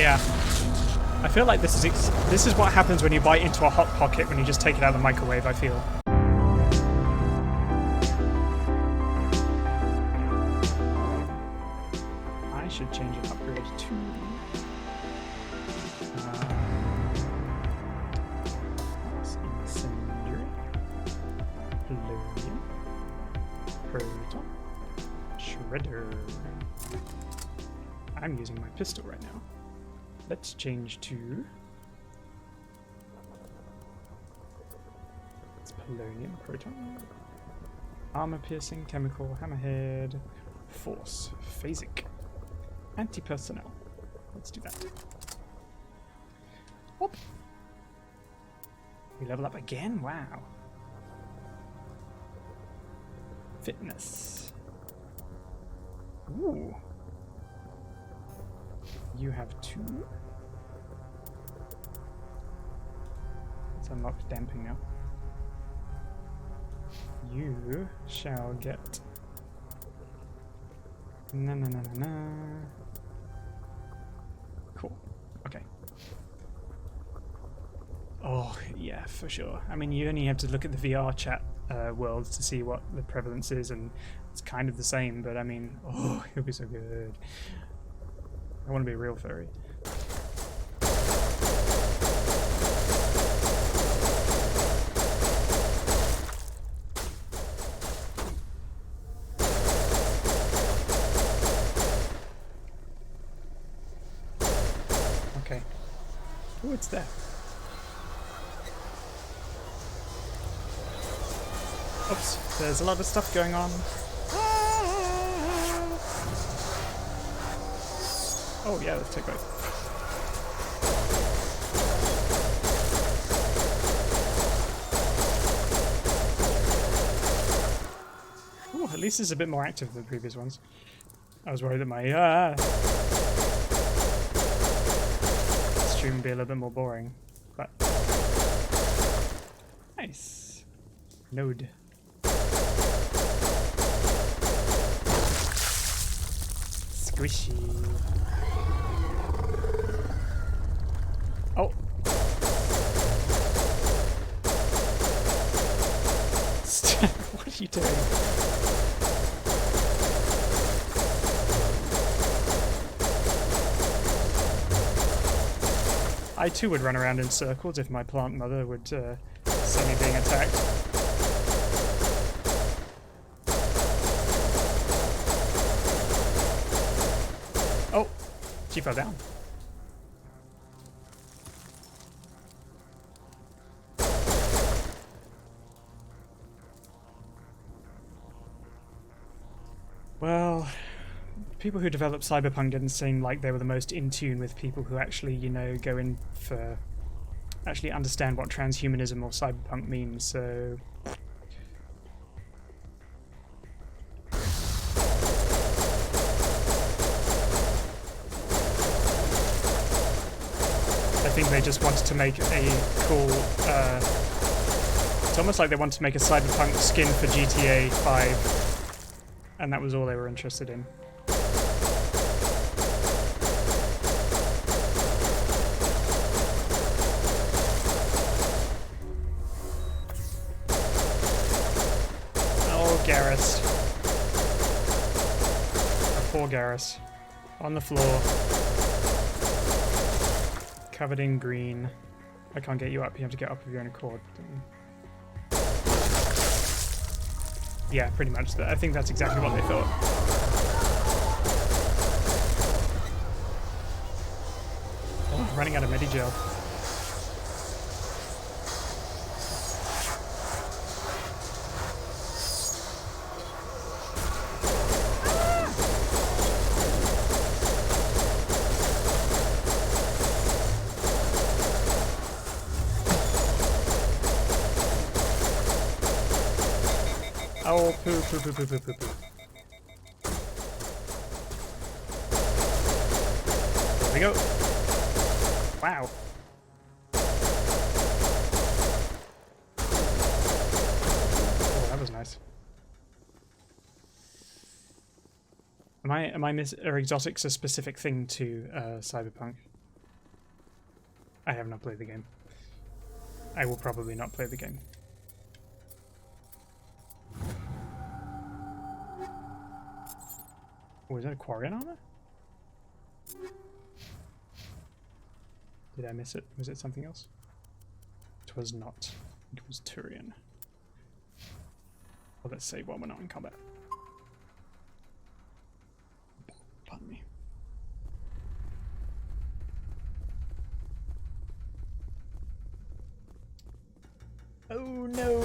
Yeah. I feel like this is what happens when you bite into a hot pocket when you just take it out of the microwave, I feel. I should change an upgrade to Incendiary, Thorian, Proton, Shredder. I'm using my pistol right now. Let's change to Polonium, Proton, Armor Piercing, Chemical, Hammerhead, Force, Phasic, Anti-Personnel. Let's do that. Whoop. We level up again? Wow. Fitness. Ooh. You have 2. Let's unlock damping now. You shall get Cool. Okay. Oh yeah, for sure. I mean, you only have to look at the VR chat world to see what the prevalence is, and it's kind of the same. But I mean, oh, it'll be so good. I want to be a real furry. Okay. Oh, it's there. Oops, there's a lot of stuff going on. Oh yeah, let's take both. Ooh, at least it's a bit more active than the previous ones. I was worried that my stream would be a little bit more boring, but nice. Node. Squishy. Oh. What are you doing? I too would run around in circles if my plant mother would see me being attacked. Oh, she fell down. Well, people who developed Cyberpunk didn't seem like they were the most in tune with people who actually, you know, go in for actually understand what transhumanism or cyberpunk means, so I think they just wanted to make a cool it's almost like they wanted to make a cyberpunk skin for GTA 5. And that was all they were interested in. Oh, Garrus. Poor Garrus. On the floor. Covered in green. I can't get you up. You have to get up of your own accord. Yeah, pretty much. I think that's exactly what they thought. Oh, I'm running out of Medigel. Oh, poo, poo, poo, poo, poo, poo, poo. There we go. Wow. Oh, that was nice. Are exotics a specific thing to Cyberpunk? I have not played the game. I will probably not play the game. Oh, is that a Quarian armor? Did I miss it? Was it something else? It was not. It was Thorian. Well, let's save while we're not in combat. Pardon me. Oh no!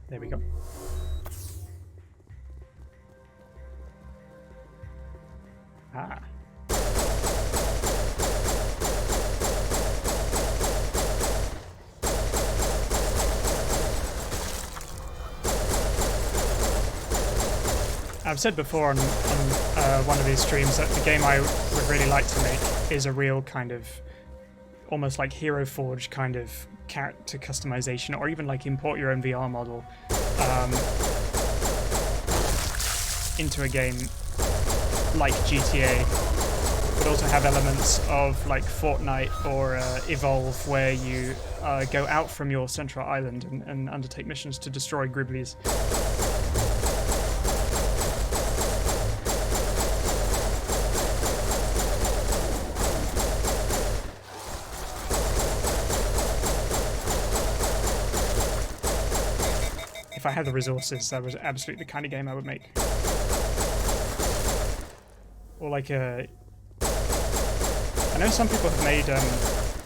There we go. Ah. I've said before on one of these streams that the game I would really like to make is a real kind of almost like Hero Forge kind of character customization, or even like import your own VR model into a game like GTA, but also have elements of like Fortnite or Evolve, where you go out from your central island and undertake missions to destroy Griblies. If I had the resources, that was absolutely the kind of game I would make. Or like a... I know some people have made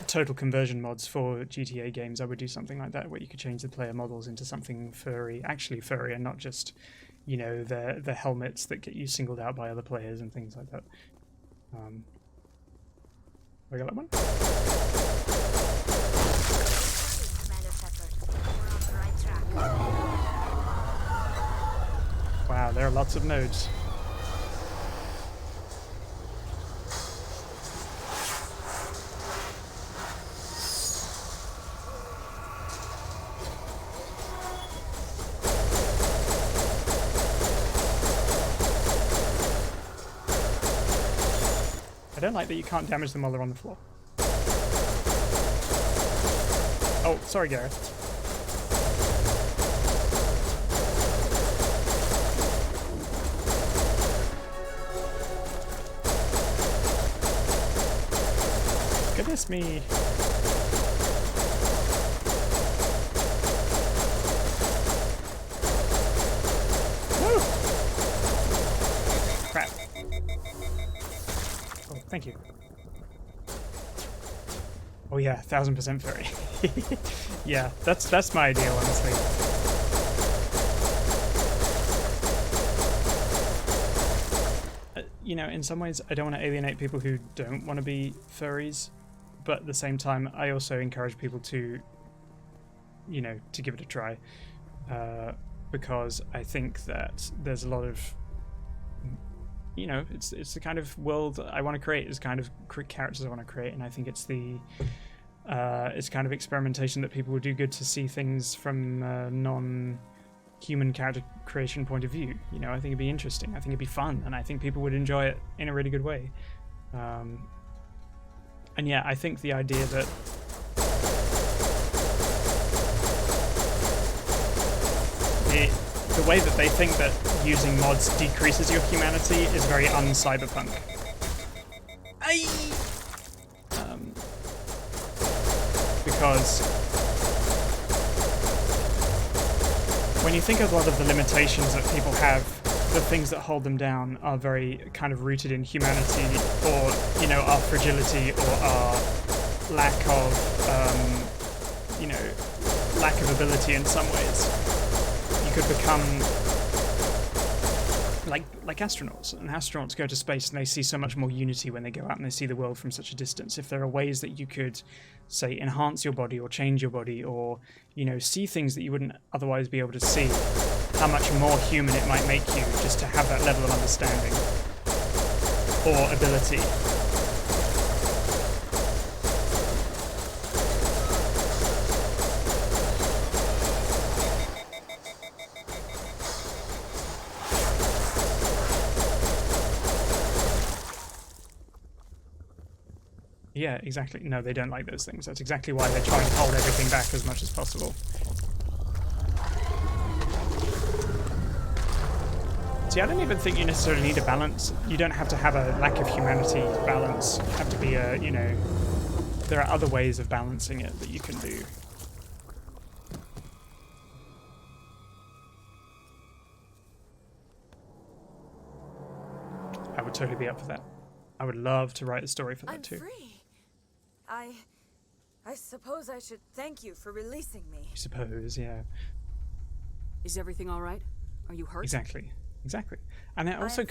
total conversion mods for GTA games. I would do something like that, where you could change the player models into something furry, actually furry, and not just, you know, the helmets that get you singled out by other players and things like that. I got that one? Wow, there are lots of nodes. I don't like that you can't damage them while they're on the floor. Oh, sorry, Gareth. Goodness me. Woo! Crap. Oh, thank you. Oh yeah, 1000% furry. Yeah, that's my ideal, honestly. You know, in some ways, I don't want to alienate people who don't want to be furries, but at the same time, I also encourage people to, you know, to give it a try, because I think that there's a lot of, you know, it's the kind of world that I want to create, it's kind of characters I want to create, and I think it's the it's kind of experimentation that people would do good to see things from non-human character creation point of view. You know, I think it'd be interesting, I think it'd be fun, and I think people would enjoy it in a really good way. And yeah, I think the idea that the way that they think that using mods decreases your humanity is very un-cyberpunk. Because when you think of a lot of the limitations that people have, the things that hold them down are very kind of rooted in humanity, or, you know, our fragility, or our lack of, you know, lack of ability in some ways. You could become like astronauts, and astronauts go to space and they see so much more unity when they go out and they see the world from such a distance. If there are ways that you could, say, enhance your body or change your body, or, you know, see things that you wouldn't otherwise be able to see, how much more human it might make you just to have that level of understanding. or ability. Yeah, exactly. No, they don't like those things. That's exactly why they try and hold everything back as much as possible. See, I don't even think you necessarily need a balance. You don't have to have a lack of humanity balance. You have to be a, you know, there are other ways of balancing it that you can do. I would totally be up for that. I would love to write a story for that too. I'm free. I suppose I should thank you for releasing me. I suppose, yeah. Is everything all right? Are you hurt? Exactly. Exactly. And it also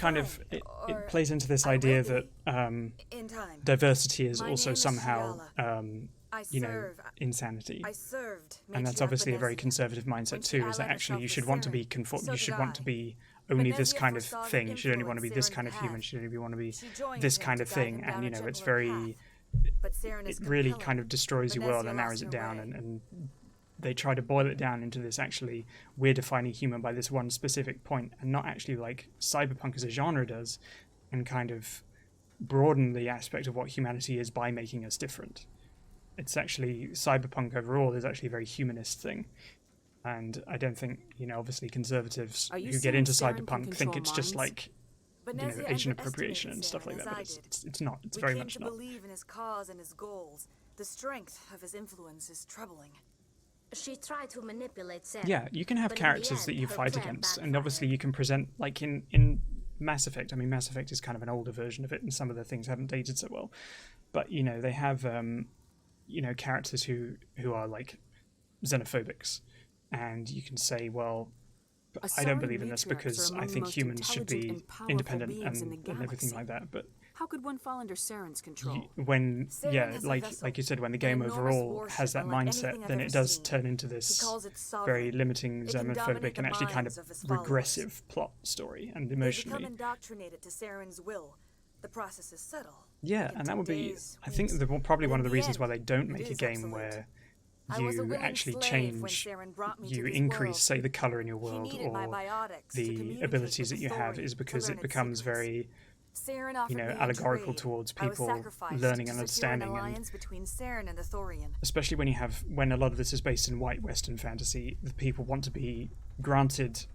it plays into this I idea will that in time. diversity is My also name is somehow, I you know, serve- insanity. I served. And that's Matriarch obviously a very Benezia. conservative mindset When she too, is that allied actually herself you with should want to be Saren, so you did should want to I. be only this Benezia kind of foresaw the thing. You should only want to be influence this Saren kind of had. human. You should only want to be She joined this him kind to of guide thing. him down And, you a know, it's gentler very... But Saren is It really compelling. kind of destroys your world Benezia and narrows lost it her down, way. and they try to boil it down into this actually we're defining human by this one specific point, and not actually like cyberpunk as a genre does, and kind of broaden the aspect of what humanity is by making us different. It's actually, cyberpunk overall is actually a very humanist thing, and I don't think, you know, obviously conservatives Are you who get saying into Saren can cyberpunk think control it's just minds? like, you know, Benezia Asian underestimated appropriation and stuff Saren like that, as but I it's not. It's we very came much to not. believe in his cause and his goals. The strength of his influence is troubling. She tried to manipulate Saren. Yeah, you can have but in the characters that end, you her fight plan against, and backfired. obviously you can present, like in Mass Effect. I mean, Mass Effect is kind of an older version of it, and some of the things haven't dated so well. But, you know, they have, you know, characters who are, like, xenophobics. And you can say, well, I don't believe in this because I think humans should be independent and everything like that. But How could one fall under Saren's control? when, Saren yeah, has a like vessel, you said, when the an game enormous overall warship has that unlike mindset, anything I've then ever it does seen. turn into He this calls it very sovereign. limiting, It can xenophobic, dominate and the actually kind of minds of his followers. regressive plot story and They become emotionally. indoctrinated to Saren's will. The process is subtle. Yeah, It can and that take would be, days, I think, weeks, probably but one in of the the reasons end, why they don't it make a is game absolute. where I was a you willing actually slave when change, Saren brought me you to his increase, world. say, the color in your He world needed my or biotics to the communicate abilities with that you the have, Thorian is to because learn it its becomes secrets. very, Saren offered you know, me a allegorical trade. towards I was people sacrificed learning to and secure an understanding, and alliance between Saren and the Thorian. especially when a lot of this is based in white Western fantasy, the people want to be granted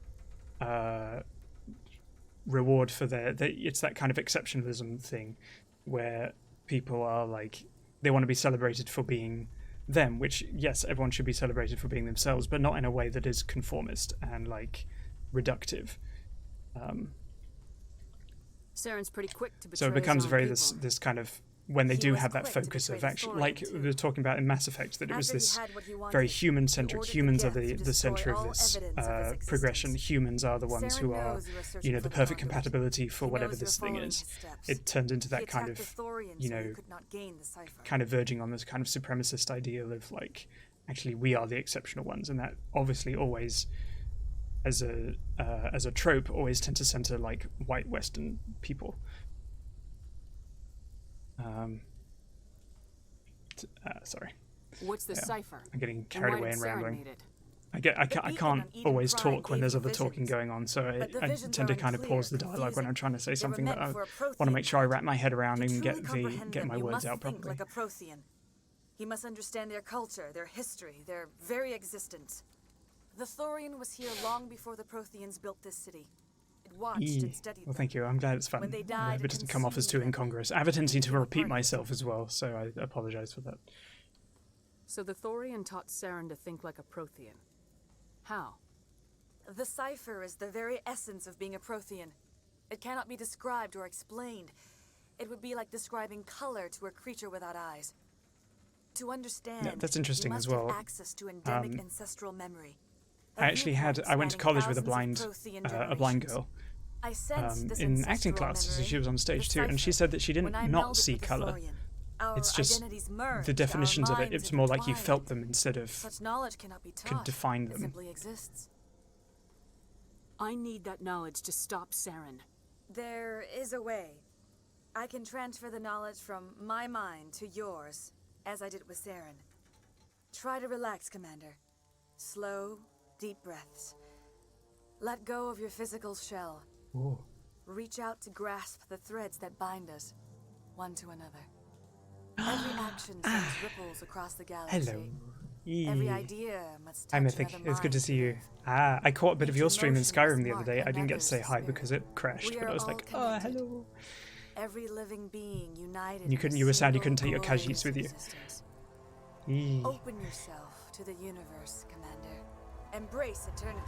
reward for it's that kind of exceptionalism thing where people are like, they want to be celebrated for being them, which, yes, everyone should be celebrated for being themselves, but not in a way that is conformist and like reductive. Saren's pretty quick to betray So it becomes his own very people. this kind of, when they He do was have that quick to focus betray of the actually, Thorian like too. we were talking about in Mass Effect, that it was After he this had what he wanted, very he human-centric. ordered the Humans are Geth to the destroy center of all this evidence of his progression. existence. Humans are the ones Saren who are, knows you are searching you know, for the the perfect Conduit. compatibility for He whatever knows you're this thing following is. his steps. It turns into He that kind attacked of, the Thorian you so know, he could not gain the cipher. kind of verging on this kind of supremacist ideal of like, actually we are the exceptional ones, and that obviously always, as a trope, always tend to center like white Western people. Sorry, What's the yeah. cipher? I'm getting And carried why away did and Saren rambling. need it? I beacon can't on Eden always Prime talk when gave there's you other talking visions, going on, so but the I visions tend to are kind of unclear, pause the dialogue when confusing. I'm trying to say They were something that meant I for a want to make sure I Prothean wrap my head around To and truly comprehend get them, my you words must out think properly. like a Prothean. He must understand their culture, their history, their very existence. The Thorian was here long before the Protheans built this city. It watched and studied Well, them. thank you. I'm glad it's fun. When they died, It it doesn't come off as too consumed them. incongruous. I have a tendency to became a repeat part of myself as well, so I apologize for that. So the Thorian taught Saren to think like a Prothean. How? The cipher is the very essence of being a Prothean. It cannot be described or explained. It would be like describing color to a creature without eyes. To understand, Yeah, that's interesting you as must well. have access to endemic ancestral memory. I actually I went to college with a blind girl I sensed this in acting ancestral classes, memory, she was on stage the too, and she cipher. said that she didn't When I not melded see with the color. Thorian, our It's just identities merged, the our definitions of it. minds It's more like you intertwined. felt them instead of Such knowledge cannot be could taught. define It them. simply exists. I need that knowledge to stop Saren. There is a way. I can transfer the knowledge from my mind to yours, as I did with Saren. Try to relax, Commander. Slow, deep breaths. Let go of your physical shell. Oh. Reach out to grasp the threads that bind us, one to another. Every action sends ripples across the galaxy. Hello. Every idea must Hi touch Mythic, another it's good to mind see you. live. I caught a bit of Each your stream in emotion Skyrim must the other mark day. I didn't get to say another's hi spirit. because it crashed, We but are I was all like, oh, connected. hello. Every living being united. You in a you were sad you single couldn't take your glorious Khajiits with you. existence. Eee. Open yourself to the universe, Commander. Embrace eternity.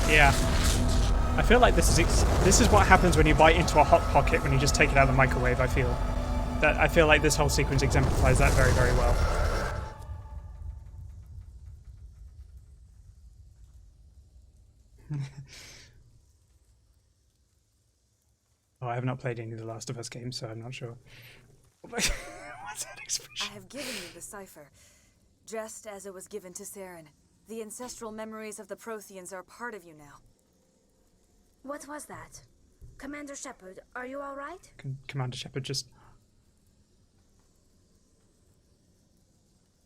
Yeah. I feel like this is what happens when you bite into a hot pocket when you just take it out of the microwave. I feel like this whole sequence exemplifies that very, very well. Oh, I have not played any of the Last of Us games, so I'm not sure. What's that expression? I have given you the cipher, just as it was given to Saren. The ancestral memories of the Protheans are a part of you now. What was that? Commander Shepard, are you alright? Commander Shepard just...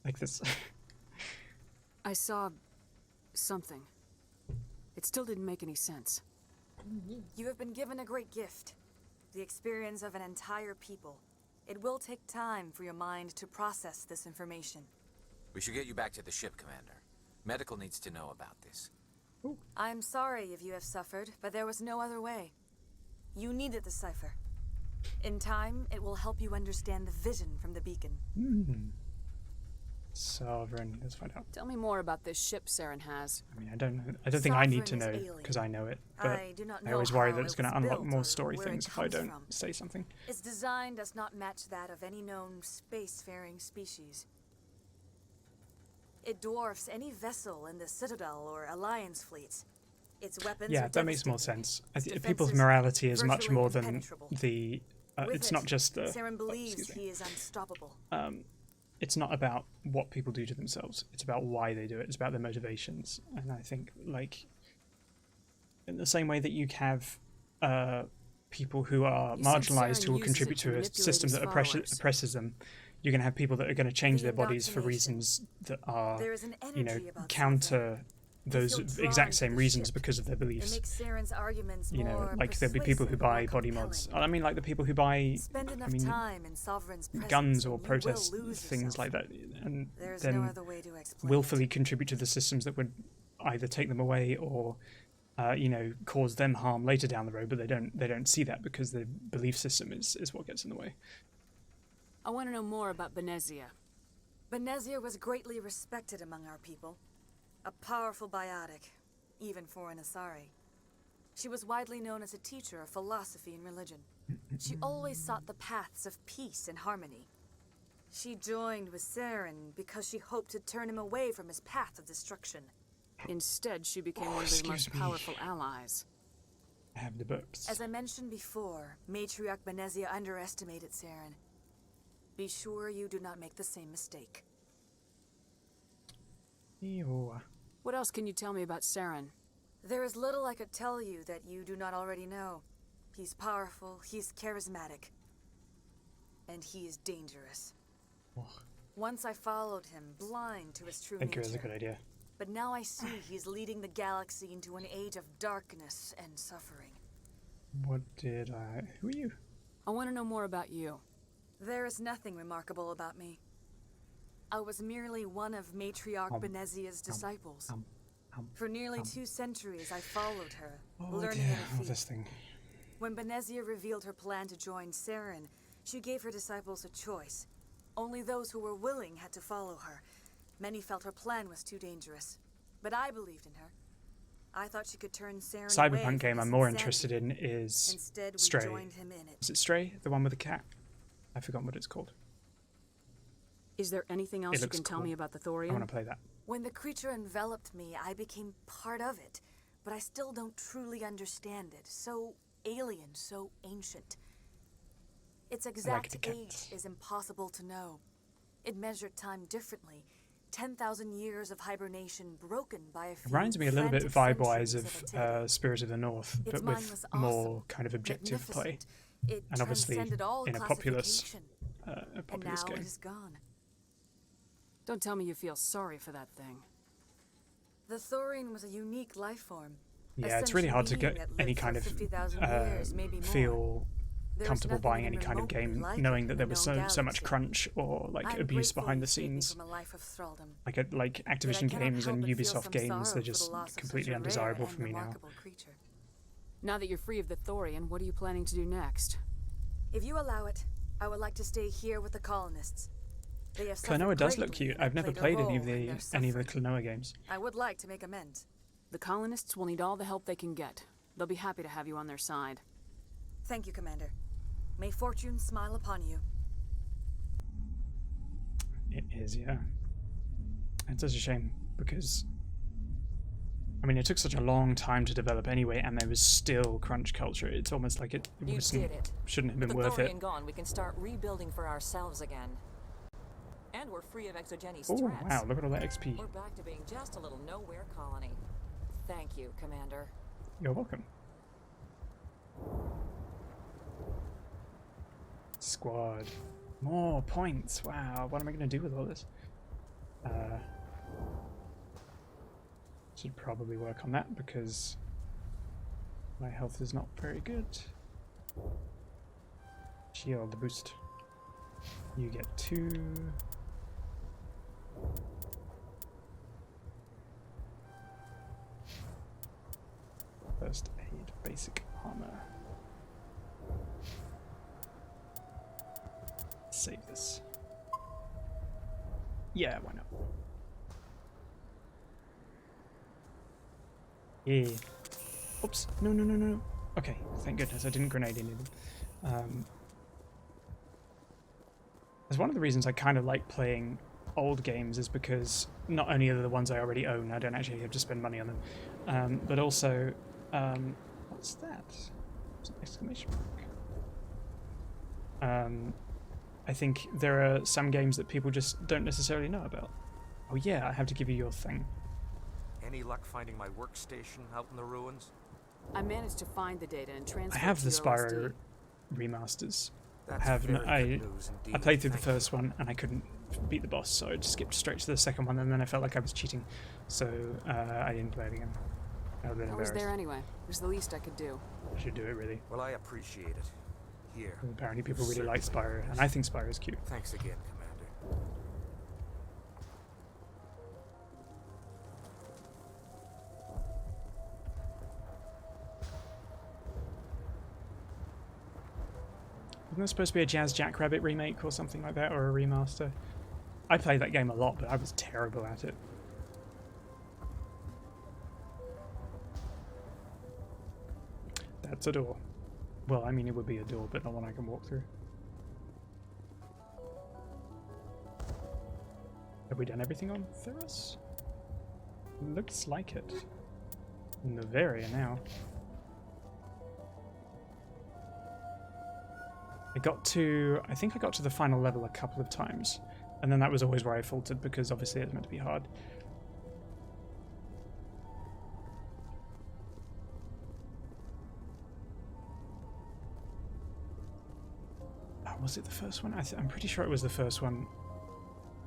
like this. I saw something. It still didn't make any sense. You have been given a great gift. The experience of an entire people. It will take time for your mind to process this information. We should get you back to the ship, Commander. Medical needs to know about this. I'm sorry if you have suffered, but there was no other way. You needed the cipher. In time, it will help you understand the vision from the beacon. Sovereign. Let's find out. Tell me more about this ship Saren has. I mean, I don't know. I don't think I need to Sovereign know is alien. because I know it. But I do not I know always worry how that it's it going to was unlock built more or story where it things if I comes don't from. say something. Its design does not match that of any known spacefaring species. It dwarfs any vessel in the Citadel or Alliance fleets. Its weapons Yeah, are that makes more devastating. sense. Its People's defenses morality is much virtually more than impenetrable. the. With It's it, not just the. Saren believes excuse me. he is unstoppable. It's not about what people do to themselves. It's about why they do it. It's about their motivations. And I think, like, in the same way that you have people who are You said marginalized Saren who will uses contribute it to to a manipulate system his that followers. oppresses them, you're going to have people that are going to change The their bodies for indoctrination. reasons that are, There is an you know, energy about counter those feel drawn exact to same the reasons ship. because of their It beliefs. makes Saren's arguments You know, more like there'll be people who persuasive, buy more body mods. compelling. I mean, like the people who buy, Spend enough I mean, time in Sovereign's presence guns or and you will protest lose things yourself. like that, and There's then no other way to explain willfully it. contribute to the systems that would either take them away or, you know, cause them harm later down the road. But they don't see that because the belief system is what gets in the way. I want to know more about Benezia. Benezia was greatly respected among our people. A powerful biotic, even for an Asari. She was widely known as a teacher of philosophy and religion. She always sought the paths of peace and harmony. She joined with Saren because she hoped to turn him away from his path of destruction. Instead, she became one of his excuse most me. powerful allies. I have the books. As I mentioned before, Matriarch Benezia underestimated Saren. Be sure you do not make the same mistake. Ew. What else can you tell me about Saren? There is little I could tell you that you do not already know. He's powerful, he's charismatic, and he is dangerous. Once I followed him, blind to his true Thinker nature. is a good idea. But now I see he's leading the galaxy into an age of darkness and suffering. What did I... Who are you? I want to know more about you. There is nothing remarkable about me. I was merely one of Matriarch Benezia's disciples. For nearly 2 centuries, I followed her, Oh learning dear, at her feet. this thing. When Benezia revealed her plan to join Saren, she gave her disciples a choice. Only those who were willing had to follow her. Many felt her plan was too dangerous, but I believed in her. I thought she could turn Saren away Cyberpunk from game his I'm more insanity. interested in is Instead, we Stray. joined him in it. Is it Stray? The one with the cat? I've forgotten what it's called. Is there anything else you looks can tell cool. me about the I want Thorian? to play that. When the creature enveloped me, I became part of it, but I still don't truly understand it. So alien, so ancient. Its exact age is impossible to know. It measured time differently. 10,000 years of hibernation broken by a few Reminds me a little bit frantic vibe-wise centuries of Spirit of the North, Its but mind with was more awesome, kind of objective play. magnificent. It And obviously transcended all in a populous classification. a And populous now game. it is gone. Don't tell me you feel sorry for that thing. The Thorian was a unique life form. Yeah, it's really hard to being get that any lived kind for of 50,000 years, maybe more. feel There's comfortable nothing buying even any kind of remotely game like it knowing in that the there was known so much galaxy. crunch or like I'm abuse grateful behind the you saved me scenes. from a life of thraldom. Like Activision Yet I cannot games help and but feel Ubisoft some games, sorrow they're for the just loss of completely such a rare undesirable and for me now. remarkable creature. Now that you're free of the Thorian, what are you planning to do next? If you allow it, I would like to stay here with the colonists. They have suffered Klonoa does look greatly cute. and I've never played a played any of role in the their suffering. Klonoa games. I would like to make amends. The colonists will need all the help they can get. They'll be happy to have you on their side. Thank you, Commander. May fortune smile upon you. It is, yeah. It's such a shame because I mean it took such a long time to develop anyway, and there was still crunch culture. It's almost like it You did it. shouldn't have With been the worth it. Thorian gone, we can start rebuilding for ourselves again. And we're free of Exogeni's Oh threats. wow, look at all that XP. We're back to being just a little nowhere colony. Thank you, Commander. You're welcome. Squad. More points. Wow, what am I going to do with all this? Should probably work on that because my health is not very good. Shield boost. You get 2. First aid, basic armor. Save this. Yeah, why not? Yeah. Oops. No, no, no, no. Okay, thank goodness I didn't grenade any of them. That's one of the reasons I kind of like playing old games is because not only are the ones I already own, I don't actually have to spend money on them, but also, what's that? It's an exclamation mark. I think there are some games that people just don't necessarily know about. Oh yeah, I have to give you your thing. Any luck finding my workstation out in the ruins? I managed to find the data and transfer I have it the to your Spyro OSD. remasters. That's I have very good I news indeed. played through the Thank you. first one and I couldn't beat the boss, so I just skipped straight to the second one, and then I felt like I was cheating, so I didn't play it again. I was a bit I was there embarrassed. anyway. It was the least I could do. I should do it really. Well, I appreciate it. Here. Apparently people really Certainly. like Spyro, and I think Spyro is cute. Thanks again, Commander. Isn't there supposed to be a Jazz Jackrabbit remake or something like that, or a remaster? I played that game a lot, but I was terrible at it. That's a door. Well, I mean, it would be a door, but not one I can walk through. Have we done everything on Theros? Looks like it. Novaria now. I think I got to the final level a couple of times, and then that was always where I faltered because obviously it's meant to be hard. Oh, was it the first one? I'm pretty sure it was the first one.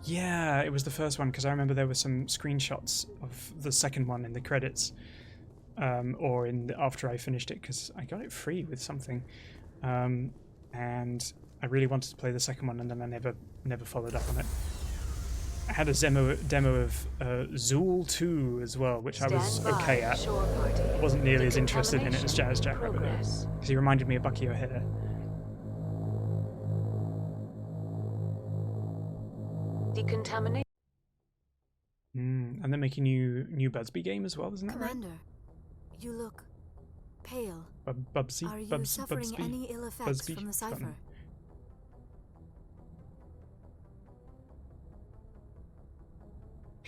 Yeah, it was the first one because I remember there were some screenshots of the second one in the credits, or after I finished it because I got it free with something. And I really wanted to play the second one, and then I never followed up on it. I had a demo of Zool 2 as well, which I was okay at. I wasn't nearly as interested in it as Jazz Jackrabbit because he reminded me of Bucky O'Hare. Decontamination. And they're making new Budsby game as well, isn't that right? Commander, you look pale. Bubsy? Are you Bubs, suffering Bubsby? any ill effects Busby? from the Forgotten. cipher?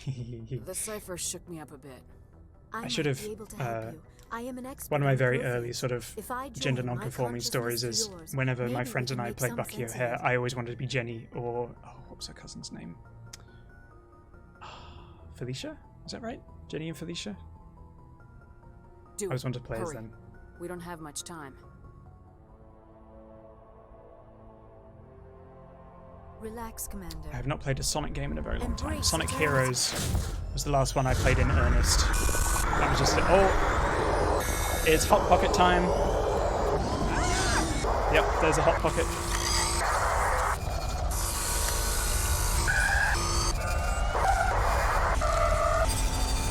The cipher shook me up a bit. I should have. Be able to help you. I am an expert One of my in very Prothean. early sort of If I join, gender my non-conforming consciousness stories to is yours, whenever my maybe friends we and can I make played some Bucky sense of O'Hare, it. I always wanted to be Jenny or what was her cousin's name? Felicia? Is that right? Jenny and Felicia? Do I always it. wanted to play as Hurry. them. We don't have much time. Relax, Commander. I have not played a Sonic game in a very long time. Embrace Sonic eternity. Heroes was the last one I played in earnest. That was just oh, it's Hot Pocket time. Yep, there's a Hot Pocket.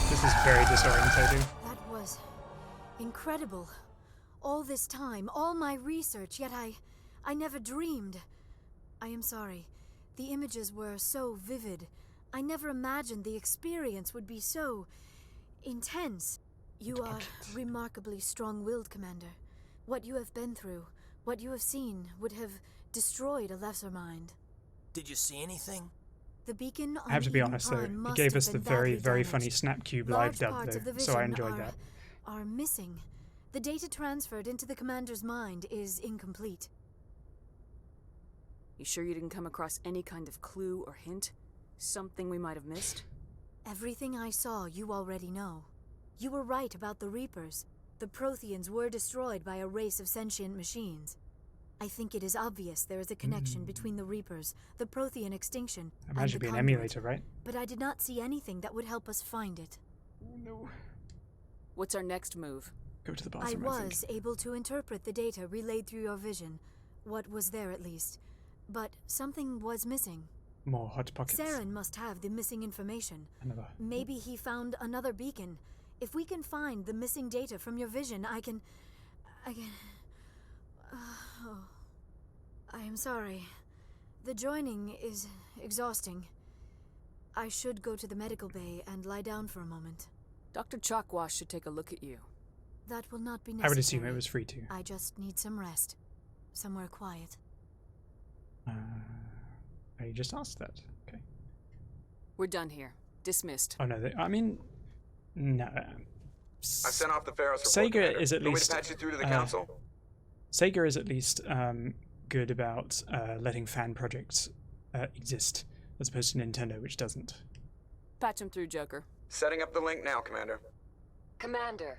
This is very disorientating. That was incredible. All this time, all my research, yet I never dreamed. I am sorry. The images were so vivid. I never imagined the experience would be so intense. You are remarkably strong-willed, Commander. What you have been through, what you have seen, would have destroyed a lesser mind. Did you see anything? The beacon on I have to be Eden honest though, Prime he must gave have us the been very, badly very damaged. funny Snapcube live Large dub parts of the though, so I vision enjoyed that. are missing. The data transferred into the commander's mind is incomplete. You sure you didn't come across any kind of clue or hint? Something we might have missed? Everything I saw, you already know. You were right about the Reapers. The Protheans were destroyed by a race of sentient machines. I think it is obvious there is a connection between the Reapers, the Prothean extinction, I and imagine the it'd be an conduit, emulator, right? but I did not see anything that would help us find it. Oh no. What's our next move? Go to the I bathroom, I think. was able to interpret the data relayed through your vision, what was there at least, but something was missing. More Hot Pockets. Saren must have the missing information. Another. Maybe he found another beacon. If we can find the missing data from your vision, I can... oh. I am sorry. The joining is exhausting. I should go to the medical bay and lie down for a moment. Dr. Chalkwash should take a look at you. That will not be I necessary. would assume it was free to. I just need some rest. Somewhere quiet. You just asked that. Okay. We're done here. Dismissed. Oh no, I mean, no. I sent off the Pharaoh's report. Sega Commander. is at Want me least to patch you through to the council? Sega is at least good about letting fan projects exist, as opposed to Nintendo, which doesn't. Patch him through, Joker. Setting up the link now, Commander. Commander,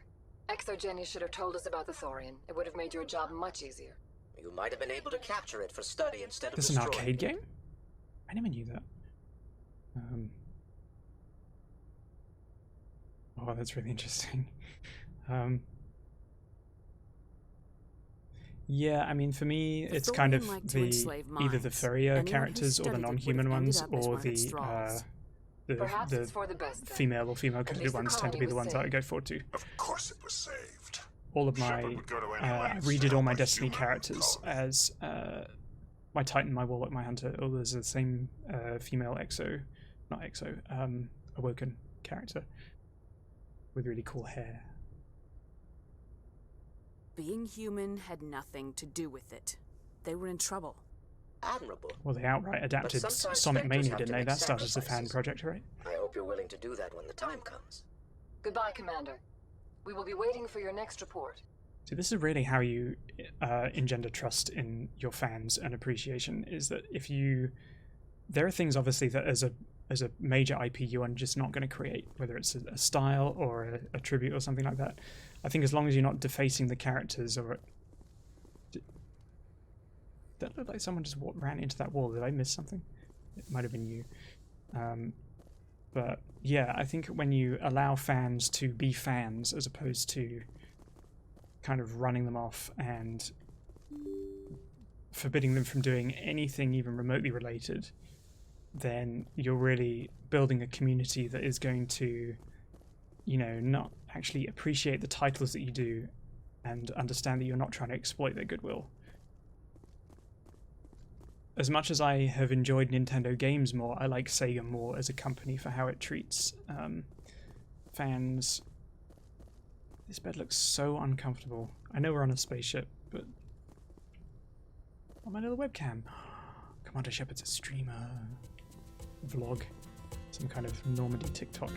Exogeny should have told us about the Thorian. It would have made your job much easier. You might have been able to capture it for study instead of This is an destroying arcade it. game? I never knew that. Oh, that's really interesting. Yeah, I mean, for me, The it's kind of Thorian like to the enslave either the minds. furrier Anyone who characters or the studied it would have non-human ended ones, up as or one of its thralls. Perhaps the it's for the best, then. female or female At coded least the ones tend to be colony the was ones that I saved. go forward to. Of course it was saved. All of my Shepard would go to any I lengths to redid all help my a Destiny human characters colony. as my Titan, my Warlock, my Hunter. Oh, there's the same female Awoken character with really cool hair. Being human had nothing to do with it. They were in trouble. Admirable. Well, they outright adapted sometimes Sonic specters Mania, have to didn't they? make That started as a fan sacrifices. project, right? I hope you're willing to do that when the time comes. Goodbye, Commander. We will be waiting for your next report. So this is really how you engender trust in your fans and appreciation, is that if you... There are things, obviously, that as a major IP you are just not going to create, whether it's a style or a tribute or something like that. I think as long as you're not defacing the characters or... That looked like someone just ran into that wall. Did I miss something? It might have been you. But yeah, I think when you allow fans to be fans as opposed to kind of running them off and forbidding them from doing anything even remotely related, then you're really building a community that is going to, you know, not actually appreciate the titles that you do and understand that you're not trying to exploit their goodwill. As much as I have enjoyed Nintendo games more, I like Sega more as a company for how it treats fans. This bed looks so uncomfortable. I know we're on a spaceship, but... Oh, my little webcam. Commander Shepard's a streamer. Vlog. Some kind of Normandy TikTok.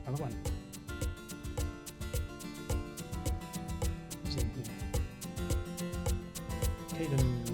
Another one. Who's in here? Caden.